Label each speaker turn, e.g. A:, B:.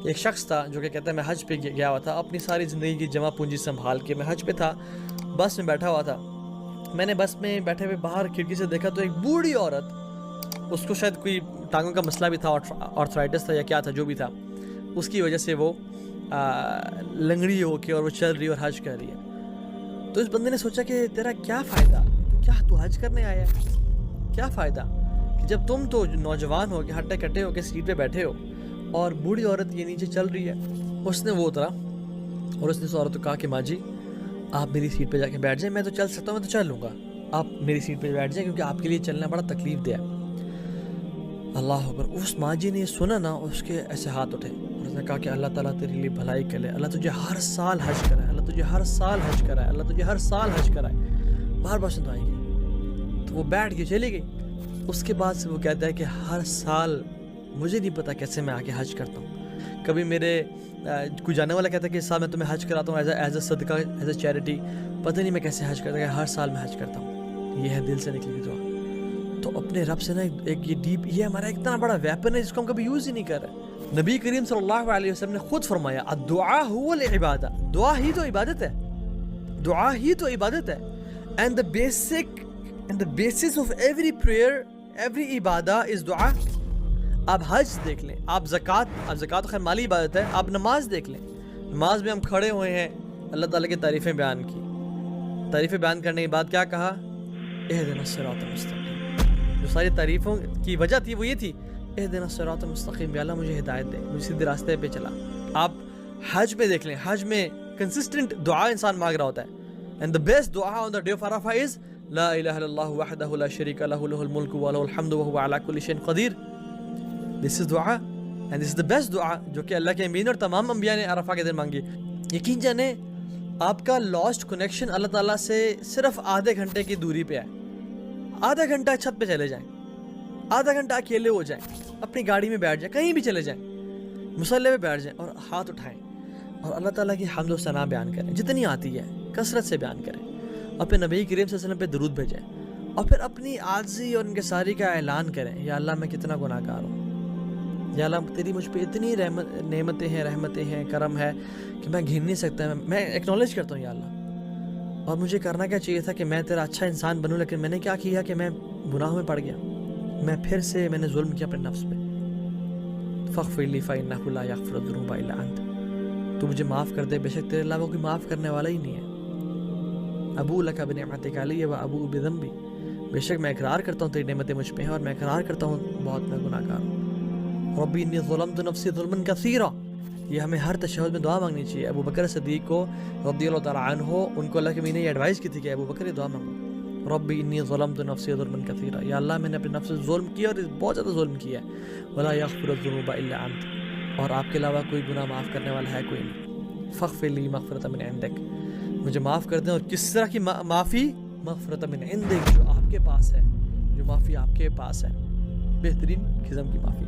A: ایک شخص تھا جو کہ کہتا ہے میں حج پہ گیا ہوا تھا، اپنی ساری زندگی کی جمع پونجی سنبھال کے میں حج پہ تھا، بس میں بیٹھا ہوا تھا. میں نے بس میں بیٹھے ہوئے باہر کھڑکی سے دیکھا تو ایک بوڑھی عورت، اس کو شاید کوئی ٹانگوں کا مسئلہ بھی تھا، آرتھرائٹس تھا یا کیا تھا، جو بھی تھا، اس کی وجہ سے وہ لنگڑی ہو کے اور وہ چل رہی ہے اور حج کر رہی ہے. تو اس بندے نے سوچا کہ تیرا کیا فائدہ، تو حج کرنے آیا ہے، کیا فائدہ کہ جب تم تو نوجوان ہو کے ہٹے کٹے ہو کے سیٹ پہ بیٹھے ہو اور بوڑھی عورت یہ نیچے چل رہی ہے. اس نے وہ اترا اور اس نے اس عورت کو کہا کہ ماں جی آپ میری سیٹ پہ جا کے بیٹھ جائیں، میں تو چل سکتا ہوں، میں تو چل لوں گا، آپ میری سیٹ پہ بیٹھ جائیں کیونکہ آپ کے لیے چلنا بڑا تکلیف دہ ہے. اللہ اکبر. اس ماں جی نے یہ سنا نا، اس کے ایسے ہاتھ اٹھے اور اس نے کہا کہ اللہ تعالیٰ تیرے لیے بھلائی کرے، اللہ تجھے ہر سال حج کرائے، اللہ تجھے ہر سال حج کرائے، اللہ تجھے ہر سال حج کرائے. بار بار سن دعائیں کی تو وہ بیٹھ کے چلی گئی. اس کے بعد سے وہ کہتا ہے کہ ہر سال مجھے نہیں پتا کیسے میں آ کے حج کرتا ہوں. کبھی میرے کوئی جانے والا کہتا ہے کہ اس سال میں تمہیں حج کراتا ہوں ایز اے صدقہ، ایز اے چیریٹی. پتہ نہیں میں کیسے حج کرتا کہ ہر سال میں حج کرتا ہوں. یہ ہے دل سے نکلی ہوئی دعا. تو اپنے رب سے نا ایک یہ ڈیپ، یہ ہمارا اتنا بڑا ویپن ہے جس کو ہم کبھی یوز ہی نہیں کر رہے. نبی کریم صلی اللہ علیہ وسلم نے خود فرمایا الدعاء هو العبادہ، دعا ہی تو عبادت ہے، دعا ہی تو عبادت ہے. And the basis of every prayer, every Ubadah is دعا. آپ حج دیکھ لیں، آپ زکوٰۃ خیر مالی عبادت ہے، آپ نماز دیکھ لیں. نماز میں ہم کھڑے ہوئے ہیں، اللہ تعالیٰ کی تعریفیں بیان کی. تعریفیں بیان کرنے کے بعد کیا کہا؟ اہدنا الصراط المستقیم. جو ساری تعریفوں کی وجہ تھی وہ یہ تھی اہدنا الصراط المستقیم، یا اللہ مجھے ہدایت دے، مجھے سیدھے راستے پہ چلا. آپ حج میں دیکھ لیں، حج میں کنسسٹنٹ دعا انسان مانگ رہا ہوتا ہے. اینڈ the best دعا on the day of Arafah is لا الہ الا اللہ وحدہ لا شریک لہ لہ الملک ولہ الحمد وہو علی کل شیء قدیر. This is دعا and this is the best دعا جو کہ اللہ کے امین اور تمام انبیاء نے عرفہ کے دن مانگی. یقین جانیں آپ کا لاسٹ کنیکشن اللہ تعالیٰ سے صرف آدھے گھنٹے کی دوری پہ ہے. آدھا گھنٹہ چھت پہ چلے جائیں، آدھا گھنٹہ اکیلے ہو جائیں، اپنی گاڑی میں بیٹھ جائیں، کہیں بھی چلے جائیں، مصلی پہ بیٹھ جائیں اور ہاتھ اٹھائیں اور اللہ تعالیٰ کی حمد و ثنا بیان کریں، جتنی آتی ہے کثرت سے بیان کریں. اپنے نبی کریم صلی اللہ علیہ وسلم پہ درود بھیجیں اور پھر اپنی عاجزی اور انکساری کا اعلان کریں. یا اللہ میں کتنا گناہ گار ہوں، یا اللہ تیری مجھ پہ اتنی نعمتیں ہیں، رحمتیں ہیں، کرم ہے کہ میں گھن نہیں سکتا. میں ایکنالج کرتا ہوں یا اللہ، اور مجھے کرنا کیا چاہیے تھا کہ میں تیرا اچھا انسان بنوں، لیکن میں نے کیا کیا کہ میں گناہوں میں پڑ گیا، میں نے ظلم کیا اپنے نفس پہ. فاغفر لی فإنہ لا یغفر الذنوب الا انت. تو مجھے معاف کر دے، بے شک تیرے علاوہ کوئی معاف کرنے والا ہی نہیں ہے. ابو لک بنعمتک علی و ابو بذنبی. بے شک میں اقرار کرتا ہوں تیری نعمتیں مجھ پہ ہیں اور میں اقرار کرتا ہوں بہت میں گناہ گار ہوں. ربی انی ظلمت نفسی ظلما کثیرا. یہ ہمیں ہر تشہد میں دعا مانگنی چاہیے. ابو بکر صدیق کو رضی اللہ تعالیٰ عنہ، ان کو اللہ کے مین نے یہ ایڈوائز کی تھی کہ ابو بکر یہ دعا مانگو، ربی انی ظلمت نفسی ظلما کثیرا. یا اللہ میں نے اپنے نفس سے ظلم کیا اور بہت زیادہ ظلم کیا ہے. ولا یغفر الذنوب الا انت. اور آپ کے علاوہ کوئی گناہ معاف کرنے والا ہے کوئی نہیں. فاغفر لی مغفرۃ من عندک. مجھے معاف کر دیں. اور کس طرح کی معافی؟ مغفرۃ من عندک، جو آپ کے پاس ہے، جو معافی آپ کے پاس ہے، بہترین قسم کی معافی.